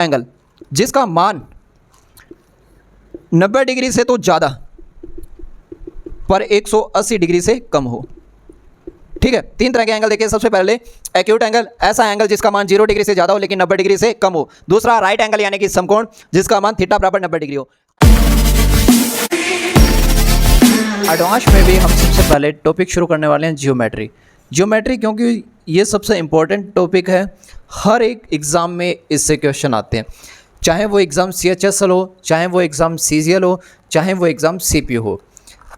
Angle जिसका मान 90 degree से तो ज़्यादा पर 180 डिग्री से कम हो। ठीक है, 3 तरह के एंगल देखिए। सबसे पहले एक्यूट एंगल, ऐसा एंगल जिसका मान 0 डिग्री से ज़्यादा हो लेकिन 90 डिग्री से कम हो। दूसरा राइट एंगल यानी कि समकोण जिसका मान थीटा बराबर 90 डिग्री हो। एडवांस में भी हम सबसे पहले टॉपिक शुरू करने वाले हैं जियोमेट्री। जियोमेट्री क्योंकि ये सबसे इम्पोर्टेंट टॉपिक है, हर एक एग्ज़ाम में इससे क्वेश्चन आते हैं, चाहे वो एग्ज़ाम CHSL हो, चाहे वो एग्ज़ाम CGL हो, चाहे वो एग्ज़ाम CPU हो।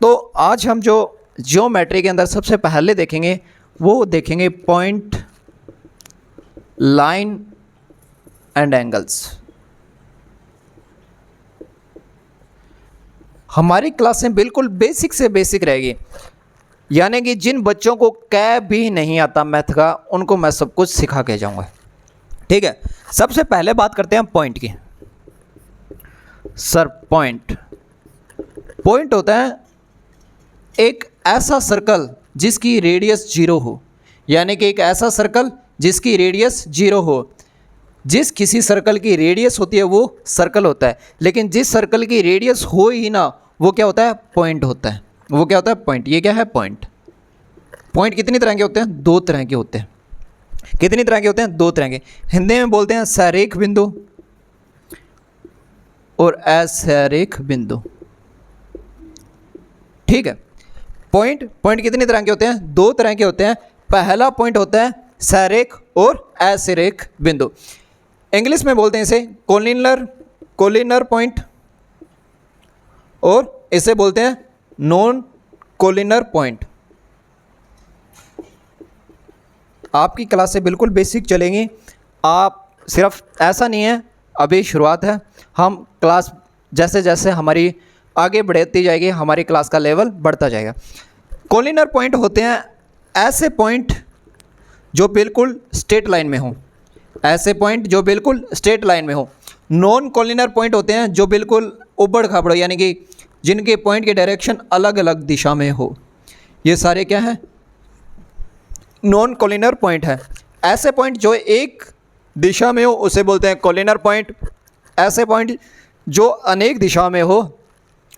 तो आज हम जो जियोमेट्री के अंदर सबसे पहले देखेंगे वो देखेंगे पॉइंट, लाइन एंड एंगल्स। हमारी क्लासें बिल्कुल बेसिक से बेसिक रहेगी, यानी कि जिन बच्चों को कै भी नहीं आता मैथ का उनको मैं सब कुछ सिखा के जाऊंगा। ठीक है, सबसे पहले बात करते हैं पॉइंट की। सर पॉइंट होता है एक ऐसा सर्कल जिसकी रेडियस 0 हो, यानी कि एक ऐसा सर्कल जिसकी रेडियस 0 हो। जिस किसी सर्कल की रेडियस होती है वो सर्कल होता है, लेकिन जिस सर्कल की रेडियस हो ही ना वो क्या होता है? पॉइंट होता है। वो क्या होता है? पॉइंट। ये क्या है? पॉइंट। पॉइंट कितनी तरह के होते हैं? 2 तरह के होते हैं। कितनी तरह के होते हैं? 2 तरह के। हिंदी में बोलते हैं सरेख बिंदु और असरेख बिंदु। ठीक है, पॉइंट कितनी तरह के होते हैं? 2 तरह के होते हैं। पहला पॉइंट होता है सरेख और असरेख बिंदु। इंग्लिश में बोलते हैं इसे कोलिनर पॉइंट और इसे बोलते हैं नॉन कोलिनर पॉइंट। आपकी क्लासें बिल्कुल बेसिक चलेंगी। आप सिर्फ ऐसा नहीं है, अभी शुरुआत है, हम क्लास जैसे जैसे हमारी आगे बढ़ती जाएगी हमारी क्लास का लेवल बढ़ता जाएगा। कोलिनर पॉइंट होते हैं ऐसे पॉइंट जो बिल्कुल स्ट्रेट लाइन में हो, ऐसे पॉइंट जो बिल्कुल स्ट्रेट लाइन में हो। नॉन कोलिनर पॉइंट होते हैं जो बिल्कुल उबड़ खाबड़, यानी कि जिनके पॉइंट की डायरेक्शन अलग अलग दिशा में हो। ये सारे क्या है? नॉन कोलिनर पॉइंट है। ऐसे पॉइंट जो एक दिशा में हो उसे बोलते हैं कोलिनर पॉइंट। ऐसे पॉइंट जो अनेक दिशा में हो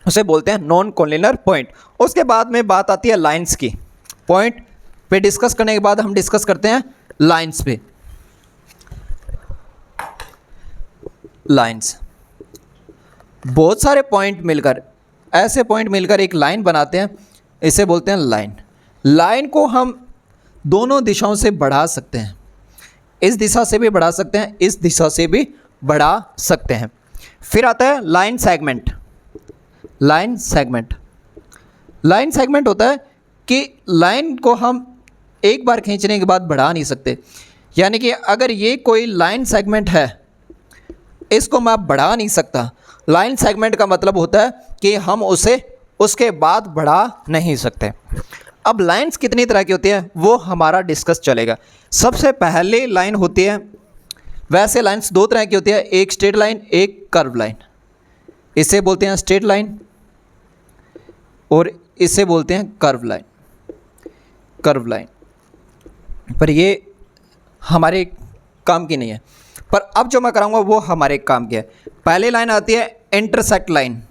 उसे बोलते हैं नॉन कोलिनर पॉइंट। उसके बाद में बात आती है लाइंस की। पॉइंट पे डिस्कस करने के बाद हम डिस्कस करते हैं लाइंस पे। लाइंस, बहुत सारे पॉइंट मिलकर, ऐसे पॉइंट मिलकर एक लाइन बनाते हैं, इसे बोलते हैं लाइन। लाइन को हम दोनों दिशाओं से बढ़ा सकते हैं, इस दिशा से भी बढ़ा सकते हैं, इस दिशा से भी बढ़ा सकते हैं। फिर आता है लाइन सेगमेंट। लाइन सेगमेंट होता है कि लाइन को हम एक बार खींचने के बाद बढ़ा नहीं सकते, यानी कि अगर ये कोई लाइन सेगमेंट है इसको मैं बढ़ा नहीं सकता। लाइन सेगमेंट का मतलब होता है कि हम उसे उसके बाद बढ़ा नहीं सकते। अब लाइंस कितनी तरह की होती है वो हमारा डिस्कस चलेगा। सबसे पहले लाइन होती है, वैसे लाइंस 2 तरह की होती है, एक स्ट्रेट लाइन, एक कर्व लाइन। इसे बोलते हैं स्ट्रेट लाइन और इसे बोलते हैं कर्व लाइन। कर्व लाइन पर ये हमारे काम की नहीं है, पर अब जो मैं कराऊंगा वो हमारे काम की है। पहली लाइन आती है intersect line.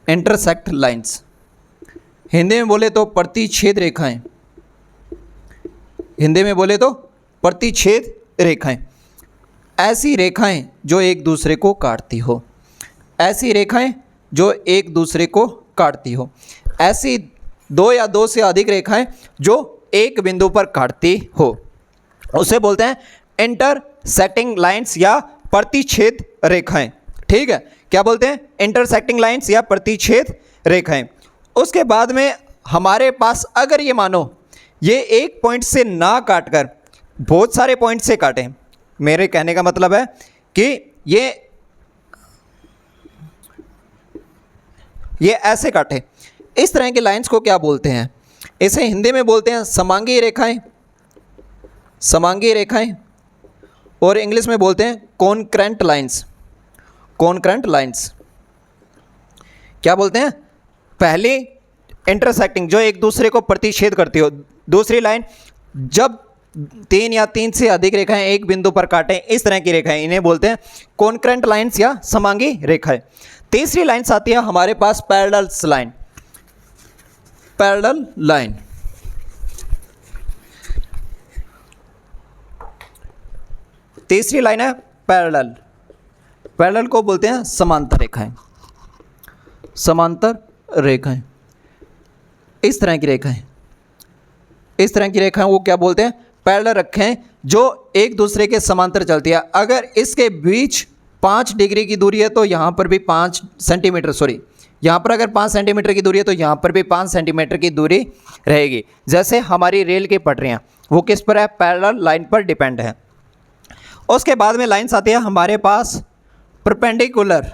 Intersect lines, Hindi में बोले तो प्रतिच्छेद रेखाएं। हिंदी में बोले तो प्रतिच्छेद रेखाएं। ऐसी रेखाएं जो एक दूसरे को काटती हो, ऐसी रेखाएं जो एक दूसरे को काटती हो, ऐसी 2 या 2 से अधिक रेखाएं जो एक बिंदु पर काटती हो, उसे बोलते हैं इंटरसेक्टिंग लाइंस या प्रतिच्छेद रेखाएं। ठीक है, क्या बोलते हैं? इंटरसेक्टिंग लाइंस या प्रतिच्छेद रेखाएं। उसके बाद में हमारे पास अगर ये मानो ये एक पॉइंट से ना काटकर बहुत सारे पॉइंट से काटें, मेरे कहने का मतलब है कि ये ऐसे काटे, इस तरह की लाइंस को क्या बोलते हैं? इसे हिंदी में बोलते हैं समांगी रेखाएं। समांगी रेखाएं और इंग्लिश में बोलते हैं कॉन्करेंट लाइंस। कॉन्करेंट लाइंस क्या बोलते हैं? पहली इंटरसेक्टिंग जो एक दूसरे को प्रतिच्छेद करती हो, दूसरी लाइन जब तीन या तीन से अधिक रेखाएं एक बिंदु पर काटें, इस तरह की रेखाएं, इन्हें बोलते हैं कॉन्करेंट लाइंस या समांगी रेखाएं। तीसरी लाइंस आती है हमारे पास पैरेलल्स लाइन। पैरेलल लाइन, तीसरी लाइन है पैरेलल। पैरेलल को बोलते हैं समांतर रेखाएं। समांतर रेखाएं, इस तरह की रेखाएं, इस तरह की रेखाएं वो क्या बोलते हैं, पैरेलल रखें, जो एक दूसरे के समांतर चलती है। अगर इसके बीच 5 डिग्री की दूरी है तो यहाँ पर भी 5 सेंटीमीटर, सॉरी यहाँ पर अगर 5 सेंटीमीटर की दूरी है तो यहाँ पर भी 5 सेंटीमीटर की दूरी रहेगी। जैसे हमारी रेल की पटरियाँ, वो किस पर है, पैरेलल लाइन पर डिपेंड है। उसके बाद में लाइंस आती है हमारे पास परपेंडिकुलर,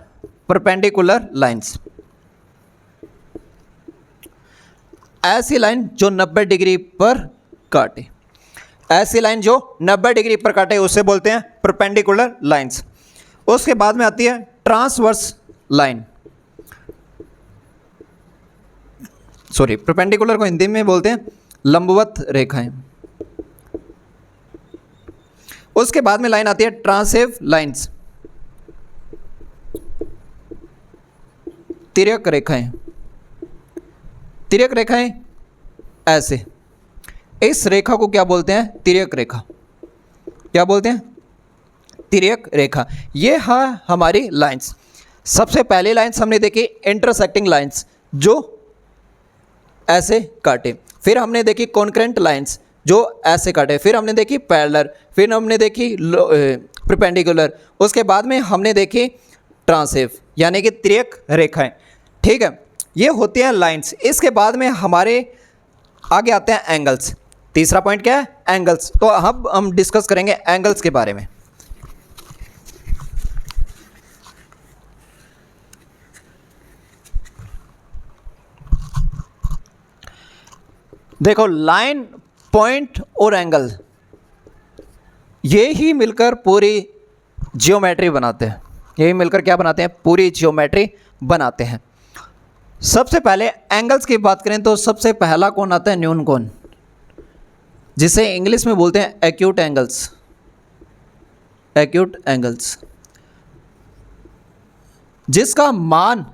परपेंडिकुलर लाइंस। ऐसी लाइन जो 90 डिग्री पर काटे, ऐसी लाइन जो 90 डिग्री पर काटे उसे बोलते हैं परपेंडिकुलर लाइंस। उसके बाद में आती है ट्रांसवर्स लाइन, सॉरी परपेंडिकुलर को हिंदी में बोलते हैं लंबवत रेखाएं। उसके बाद में लाइन आती है ट्रांसेव लाइंस, तिर्यक रेखाएं। तिर्यक रेखाएं ऐसे, इस रेखा को क्या बोलते हैं, तिर्यक रेखा। क्या बोलते हैं, तिर्यक रेखा। ये है हमारी लाइंस। सबसे पहली लाइंस हमने देखी इंटरसेक्टिंग लाइंस, जो ऐसे काटे। फिर हमने देखी कॉन्करेंट लाइंस, जो ऐसे काटे। फिर हमने देखी पैरेलल, फिर हमने देखी परपेंडिकुलर। उसके बाद में हमने देखी ट्रांसेव, यानी कि तिर्यक रेखाएं। ठीक है, ये होती हैं लाइंस। इसके बाद में हमारे आगे आते हैं एंगल्स। तीसरा पॉइंट क्या है, एंगल्स। तो अब हम डिस्कस करेंगे एंगल्स के बारे में। देखो, लाइन, पॉइंट और एंगल, ये ही मिलकर पूरी जियोमेट्री बनाते हैं। यही मिलकर क्या बनाते हैं, पूरी जियोमेट्री बनाते हैं। सबसे पहले एंगल्स की बात करें तो सबसे पहला कौन आता है, न्यून कोण, जिसे इंग्लिश में बोलते हैं एक्यूट एंगल्स। एक्यूट एंगल्स, जिसका मान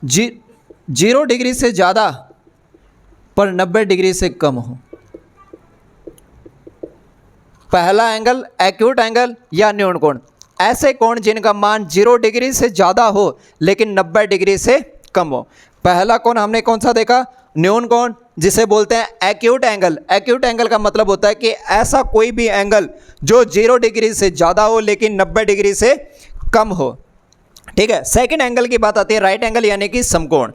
0 डिग्री से ज़्यादा पर 90 डिग्री से कम हो। पहला एंगल एक्यूट एंगल या न्यून कोण, ऐसे कोण जिनका मान 0 डिग्री से ज़्यादा हो लेकिन 90 डिग्री से कम हो। पहला कोण हमने कौन सा देखा, न्यून कोण, जिसे बोलते हैं एक्यूट एंगल। एक्यूट एंगल का मतलब होता है कि ऐसा कोई भी एंगल जो 0 डिग्री से ज़्यादा हो लेकिन 90 डिग्री से कम हो। ठीक है, सेकंड एंगल की बात आती है राइट एंगल यानी कि समकोण।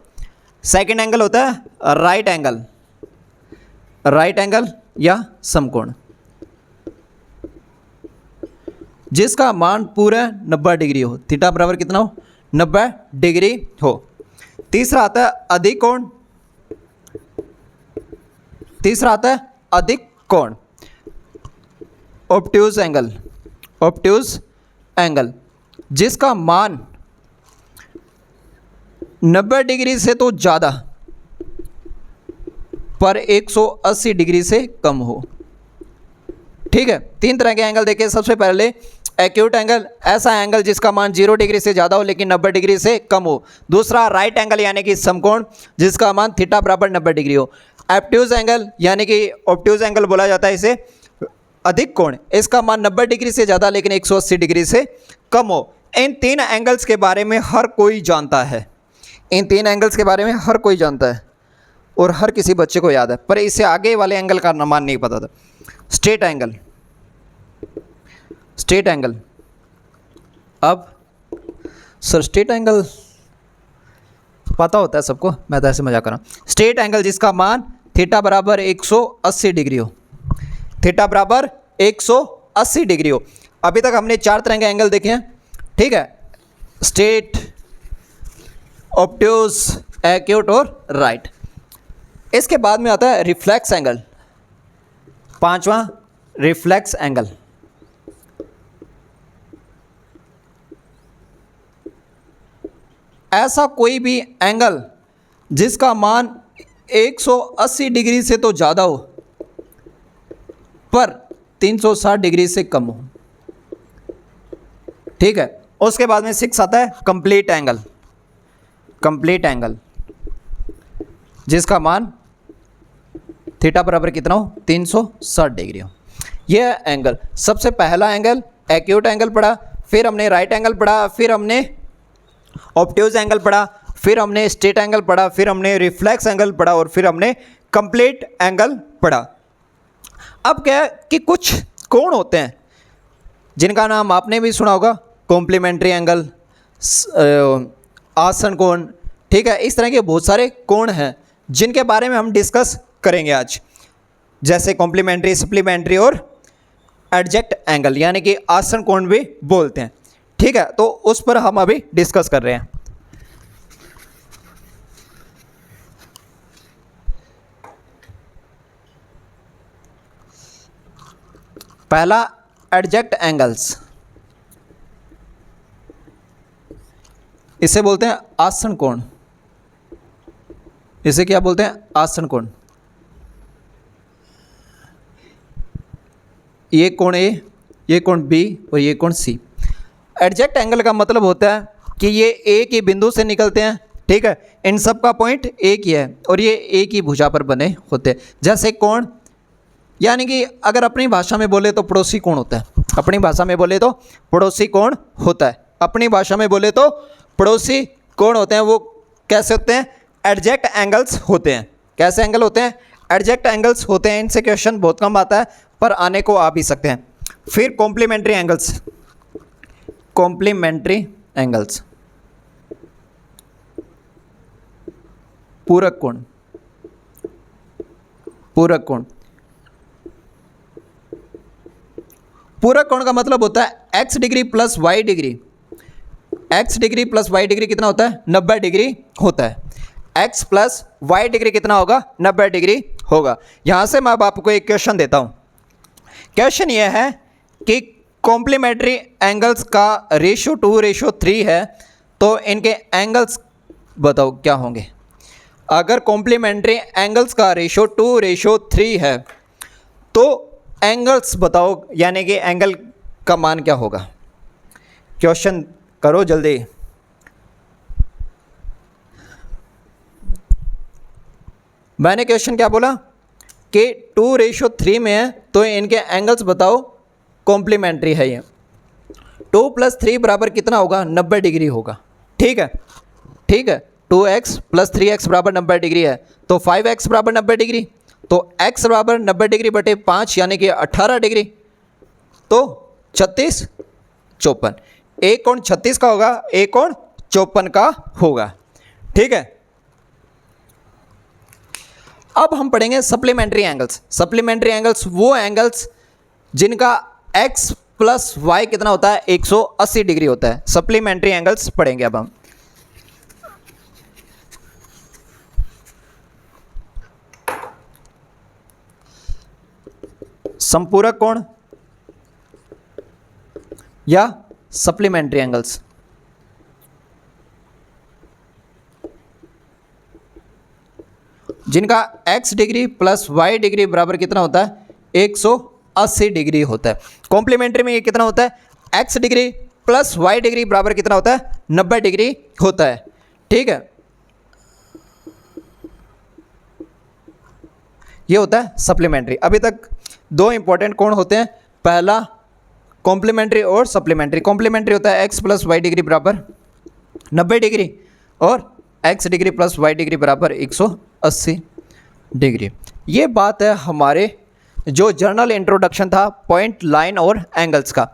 सेकंड एंगल होता है राइट एंगल, राइट एंगल या समकोण, जिसका मान पूरा 90 डिग्री हो। थीटा बराबर कितना हो, 90 डिग्री हो। तीसरा आता है अधिक कोण, तीसरा आता है अधिक कोण, ऑब्ट्यूज एंगल। ऑब्ट्यूज एंगल, जिसका मान 90 डिग्री से तो ज़्यादा पर 180 डिग्री से कम हो। ठीक है, 3 तरह के एंगल देखे। सबसे पहले एक्यूट एंगल, ऐसा एंगल जिसका मान 0 डिग्री से ज़्यादा हो लेकिन 90 डिग्री से कम हो। दूसरा राइट एंगल यानी कि समकोण, जिसका मान थीटा बराबर 90 डिग्री हो। ऑब्ट्यूज एंगल यानी कि ऑब्ट्यूज एंगल बोला जाता है इसे, अधिक कोण, इसका मान 90 डिग्री से ज़्यादा लेकिन 180 डिग्री से कम हो। इन 3 एंगल्स के बारे में हर कोई जानता है। इन 3 एंगल्स के बारे में हर कोई जानता है और हर किसी बच्चे को याद है, पर इससे आगे वाले एंगल का मान नहीं पता था। Straight angle, straight angle. अब सर स्ट्रेट एंगल पता होता है सबको, मैं तो ऐसे मजाक कर रहा हूँ। स्ट्रेट एंगल जिसका मान थीटा बराबर 180 डिग्री हो, थीटा बराबर 180 डिग्री हो। अभी तक हमने 4 तरह के एंगल देखे हैं। ठीक है, स्ट्रेट, ऑब्ट्यूज, एक्यूट और राइट। इसके बाद में आता है रिफ्लेक्स एंगल, 5वां रिफ्लेक्स एंगल। ऐसा कोई भी एंगल जिसका मान 180 डिग्री से तो ज़्यादा हो पर 360 डिग्री से कम हो। ठीक है, उसके बाद में 6 आता है कंप्लीट एंगल। कंप्लीट एंगल जिसका मान थीटा बराबर कितना हो, 360 डिग्री हो। यह एंगल, सबसे पहला एंगल एक्यूट एंगल पढ़ा, फिर हमने राइट एंगल पढ़ा, फिर हमने ऑब्ट्यूज एंगल पढ़ा, फिर हमने स्ट्रेट एंगल पढ़ा, फिर हमने रिफ्लेक्स एंगल पढ़ा और फिर हमने कंप्लीट एंगल पढ़ा। अब क्या है कि कुछ कोण होते हैं जिनका नाम आपने भी सुना होगा, कॉम्प्लीमेंट्री एंगल, आसन कोण। ठीक है, इस तरह के बहुत सारे कोण हैं जिनके बारे में हम डिस्कस करेंगे आज, जैसे कॉम्प्लीमेंट्री, सप्लीमेंट्री और एडजेक्ट एंगल, यानी कि आसन कोण भी बोलते हैं। ठीक है, तो उस पर हम अभी डिस्कस कर रहे हैं। पहला एडजेक्ट एंगल्स, इसे बोलते हैं आसन कोण। इसे क्या बोलते हैं, आसन कोण। ये कोण ए, ये कोण बी और ये कोण सी। एडजेक्ट एंगल का मतलब होता है कि ये एक ही बिंदु से निकलते हैं। ठीक है, इन सब का पॉइंट एक ही है और ये एक ही भुजा पर बने होते हैं। जैसे कोण, यानी कि अगर अपनी भाषा में बोले तो पड़ोसी कोण होता है। अपनी भाषा में बोले तो पड़ोसी कोण होता है। अपनी भाषा में बोले तो पड़ोसी कोण होते हैं। वो कैसे होते हैं, एडजेक्ट एंगल्स होते हैं। कैसे एंगल होते हैं, एडजेक्ट एंगल्स होते हैं। इनसे क्वेश्चन बहुत कम आता है पर आने को आ भी सकते हैं। फिर कॉम्प्लीमेंट्री एंगल्स, कॉम्प्लीमेंट्री एंगल्स, पूरक कोण, पूरक कोण। पूरक कोण का मतलब होता है x degree plus Y degree. x degree plus Y degree कितना होता है, 90 डिग्री होता है। x प्लस वाई डिग्री कितना होगा, 90 डिग्री होगा। यहां से मैं अब आपको एक क्वेश्चन देता हूं। क्वेश्चन यह है कि कॉम्प्लीमेंट्री एंगल्स का रेशियो 2:3 है, तो इनके एंगल्स बताओ क्या होंगे। अगर कॉम्प्लीमेंट्री एंगल्स का रेशियो 2:3 है तो एंगल्स बताओ, यानी कि एंगल का मान क्या होगा। क्वेश्चन करो जल्दी। मैंने क्वेश्चन क्या बोला कि 2:3 में है तो इनके एंगल्स बताओ, कॉम्प्लीमेंट्री है ये। 2 + 3 बराबर कितना होगा, 90 डिग्री होगा। ठीक है, ठीक है, 2x + 3x बराबर 90 डिग्री है, तो 5x बराबर 90 डिग्री, तो x बराबर 90 डिग्री बटे 5 यानी कि 18 डिग्री, तो 36, 54। एक कोण 36 का होगा, एक कोण 54 का होगा। ठीक है, अब हम पढ़ेंगे सप्लीमेंट्री एंगल्स। सप्लीमेंट्री एंगल्स वो एंगल्स जिनका x प्लस y कितना होता है, 180 डिग्री होता है। सप्लीमेंट्री एंगल्स पढ़ेंगे अब हम। संपूरक कोण या सप्लीमेंट्री एंगल्स। जिनका x degree plus y degree बराबर कितना होता है, 180 डिग्री होता है। कॉम्प्लीमेंट्री में ये कितना होता है, x degree plus y degree बराबर कितना होता है, 90 डिग्री होता है। ठीक है, ये होता है सप्लीमेंट्री। अभी तक दो इंपॉर्टेंट कोण होते हैं, पहला कॉम्प्लीमेंट्री और सप्लीमेंट्री। कॉम्प्लीमेंट्री होता है x प्लस वाई डिग्री बराबर 90 डिग्री और x degree plus Y degree बराबर 180 डिग्री। ये बात है हमारे जो जर्नल इंट्रोडक्शन था पॉइंट, लाइन और एंगल्स का।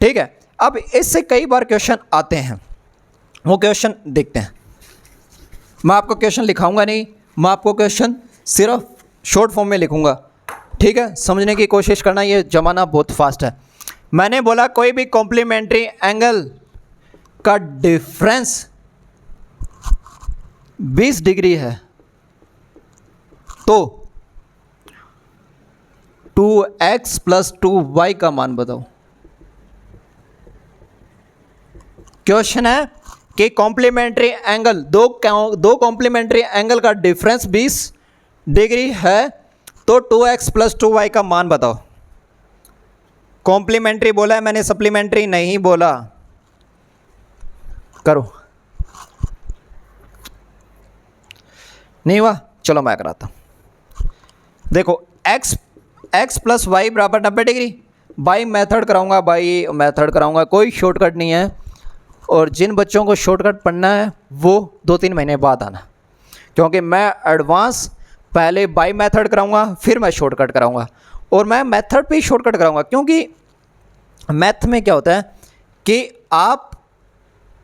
ठीक है, अब इससे कई बार क्वेश्चन आते हैं, वो क्वेश्चन देखते हैं। मैं आपको क्वेश्चन लिखाऊंगा नहीं, मैं आपको क्वेश्चन सिर्फ शॉर्ट फॉर्म में लिखूंगा। ठीक है, समझने की कोशिश करना, ये ज़माना बहुत फास्ट है। मैंने बोला कोई भी कॉम्प्लीमेंट्री एंगल का डिफरेंस 20 डिग्री है तो 2x + 2y का मान बताओ। क्वेश्चन है कि कॉम्प्लीमेंट्री एंगल, दो कॉम्प्लीमेंट्री एंगल का डिफरेंस 20 डिग्री है तो 2x + 2y का मान बताओ। कॉम्प्लीमेंट्री बोला है मैंने, सप्लीमेंट्री नहीं बोला। करो, नहीं हुआ, चलो मैं कराता हूँ। देखो x प्लस वाई बराबर 90 डिग्री, बाई मेथड कराऊंगा, बाई मेथड कराऊंगा, कोई शॉर्टकट नहीं है। और जिन बच्चों को शॉर्टकट पढ़ना है वो 2-3 महीने बाद आना, क्योंकि मैं एडवांस पहले बाई मेथड कराऊंगा, फिर मैं शॉर्टकट कराऊंगा। और मैं मेथड पे ही शॉर्टकट कराऊंगा, क्योंकि मैथ में क्या होता है कि आप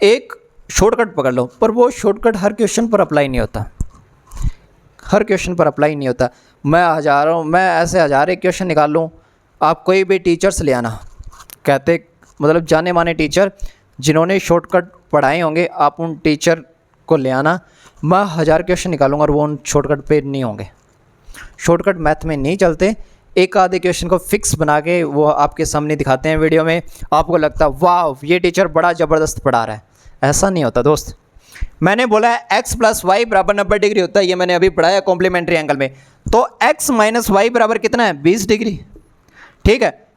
एक शॉर्टकट पकड़ लो, पर वो शॉर्टकट हर क्वेश्चन पर अप्लाई नहीं होता, हर क्वेश्चन पर अप्लाई नहीं होता। मैं ऐसे हज़ार एक क्वेश्चन निकाल लूँ, आप कोई भी टीचर्स ले आना, कहते मतलब जाने माने टीचर जिन्होंने शॉर्टकट पढ़ाए होंगे, आप उन टीचर को ले आना, मैं 1000 क्वेश्चन निकालूंगा और वो उन शॉर्टकट पे नहीं होंगे। शॉर्टकट मैथ में नहीं चलते। एक आधे क्वेश्चन को फिक्स बना के वो आपके सामने दिखाते हैं वीडियो में, आपको लगता है वाह ये टीचर बड़ा ज़बरदस्त पढ़ा रहा है, ऐसा नहीं होता दोस्त। मैंने बोला है x प्लस वाई बराबर 90 डिग्री होता है, ये मैंने अभी पढ़ाया कॉम्प्लीमेंट्री एंगल में। तो x माइनस वाई बराबर कितना है, 20 डिग्री। ठीक है,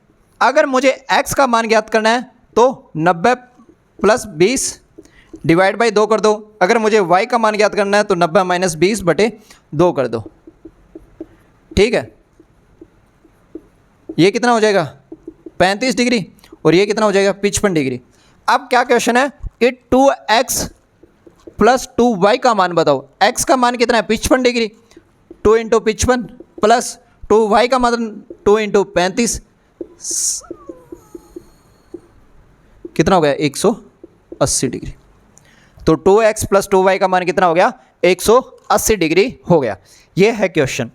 अगर मुझे x का मान ज्ञात करना है तो 90 प्लस 20 डिवाइड बाई 2 कर दो। अगर मुझे y का मान ज्ञात करना है तो 90 माइनस 20 बटे 2 कर दो। ठीक है, ये कितना हो जाएगा 35 डिग्री, और ये कितना हो जाएगा 55 डिग्री। अब क्या क्वेश्चन है कि 2x प्लस 2y का मान बताओ। x का मान कितना है 55 डिग्री, 2 इंटू 55 प्लस 2y का मान 2 इंटू 35, कितना हो गया 180 डिग्री। तो 2x प्लस 2y का मान कितना हो गया 180 डिग्री हो गया। ये है क्वेश्चन।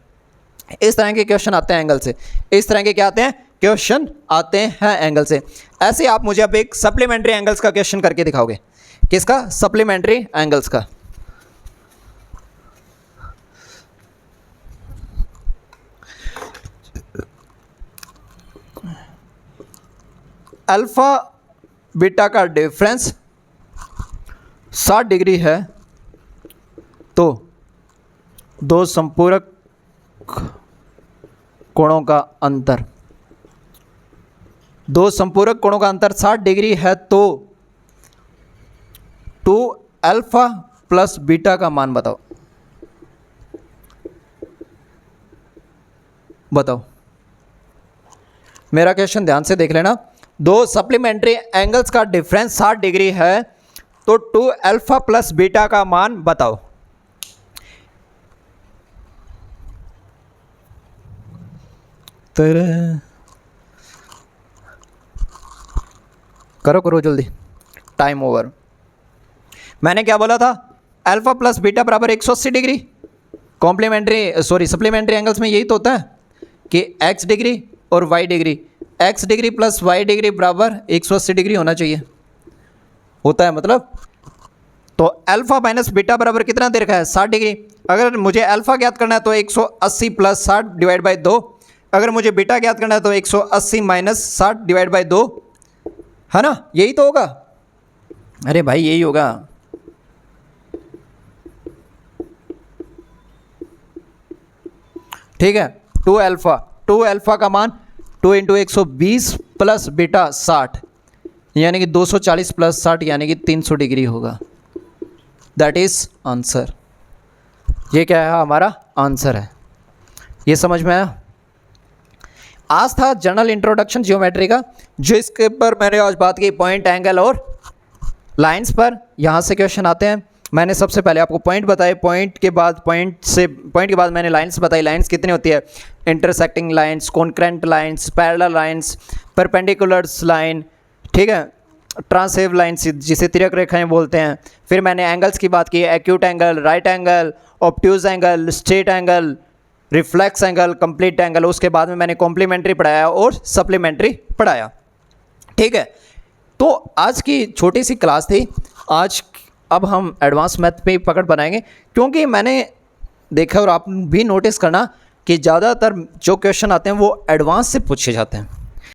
इस तरह के क्वेश्चन आते हैं एंगल से, इस तरह के क्या आते हैं क्वेश्चन आते हैं एंगल से। ऐसे आप मुझे अब एक सप्लीमेंट्री एंगल्स का क्वेश्चन करके दिखाओगे। किसका, सप्लीमेंट्री एंगल्स का। अल्फा बीटा का डिफरेंस 60 डिग्री है तो दो संपूरक कोणों का अंतर, दो संपूरक कोणों का अंतर 60 डिग्री है तो 2 अल्फा प्लस बीटा का मान बताओ। बताओ, मेरा क्वेश्चन ध्यान से देख लेना। दो सप्लीमेंट्री एंगल्स का डिफरेंस 60 डिग्री है तो 2 अल्फा प्लस बीटा का मान बताओ। करो करो जल्दी, टाइम ओवर। मैंने क्या बोला था, अल्फा प्लस बीटा बराबर 180 डिग्री। सप्लीमेंट्री एंगल्स में यही तो होता है कि x डिग्री और y degree, x degree plus y degree बराबर 180 डिग्री होना चाहिए, होता है मतलब। तो अल्फा माइनस बीटा बराबर कितना दे रखा है 60 डिग्री। अगर मुझे अल्फा ज्ञात करना है तो 180 प्लस 60 डिवाइड बाई 2, अगर मुझे बीटा ज्ञात करना है तो 180 माइनस 60 डिवाइड बाई 2, है ना, यही तो होगा। अरे भाई यही होगा। ठीक है, 2 अल्फा का मान 2 इंटू 120 प्लस बीटा 60, यानी कि 240 प्लस 60 यानी कि 300 डिग्री होगा। That is answer. ये क्या है, हमारा आंसर है। ये समझ में आया। आज था जनरल इंट्रोडक्शन ज्योमेट्री का, जो इसके पर मैंने आज बात की पॉइंट, एंगल और लाइंस पर। यहाँ से क्वेश्चन आते हैं। मैंने सबसे पहले आपको पॉइंट बताए, पॉइंट के बाद मैंने लाइंस बताई। लाइंस कितनी होती है, intersecting lines, concurrent lines, parallel lines, perpendiculars line, ठीक है, ट्रांसेव लाइंस जिसे तिर्यक रेखाएं बोलते हैं। फिर मैंने एंगल्स की बात की, acute angle, right angle, obtuse angle, straight angle, reflex angle, complete angle. उसके बाद में मैंने कॉम्प्लीमेंट्री पढ़ाया और सप्लीमेंट्री पढ़ाया। ठीक है, तो आज की छोटी सी क्लास थी आज। अब हम एडवांस मैथ पे पकड़ बनाएंगे, क्योंकि मैंने देखा और आप भी नोटिस करना कि ज़्यादातर जो क्वेश्चन आते हैं वो एडवांस से पूछे जाते हैं।